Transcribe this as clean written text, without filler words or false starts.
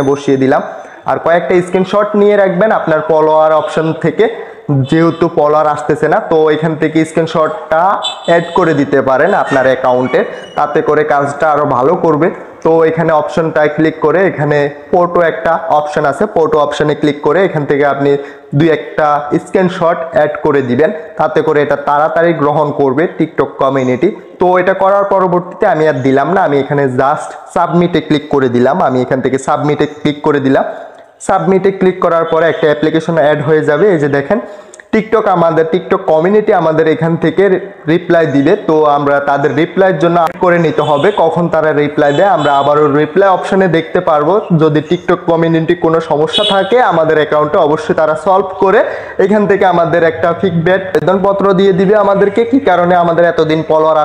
বসিয়ে দিলাম। আর কয়েকটা স্ক্রিনশট নিয়ে রাখবেন আপনার ফলোয়ার অপশন থেকে, যেহেতু ফলোয়ার আসতেছে না, তো এখান থেকে স্ক্রিনশটটা অ্যাড করে দিতে পারেন আপনার অ্যাকাউন্টে, তাতে করে কাজটা আরও ভালো করবে। তো এখানে অপশনটায় ক্লিক করে এখানে ফটো একটা অপশন আছে, ফটো অপশনে ক্লিক করে এখান থেকে আপনি দুই একটা স্ক্রিনশট অ্যাড করে দিবেন, তাতে করে এটা তাড়াতাড়ি গ্রহণ করবে টিকটক কমিউনিটি। তো এটা করার পরবর্তীতে আমি আর দিলাম না, আমি এখানে জাস্ট সাবমিটে ক্লিক করে দিলাম। আমি এখান থেকে সাবমিটে ক্লিক করে দিলাম। সাবমিটে ক্লিক করার পরে একটা অ্যাপ্লিকেশন অ্যাড হয়ে যাবে। এই যে দেখেন টিকটক কমিউনিটি আমাদের এখান থেকে রিপ্লাই দিবে। তো আমরা তাদের রিপ্লাইয়ের জন্য করে নিতে হবে, কখন তারা রিপ্লাই দেয় আমরা আবারও রিপ্লাই অপশনে দেখতে পারবো। যদি টিকটক কমিউনিটি কোনো সমস্যা থাকে আমাদের অ্যাকাউন্টে, অবশ্যই তারা সলভ করে এখান থেকে আমাদের একটা ফিডব্যাক বেতনপত্র দিয়ে দিবে আমাদেরকে, কি কারণে আমাদের এতদিন ফলোয়ার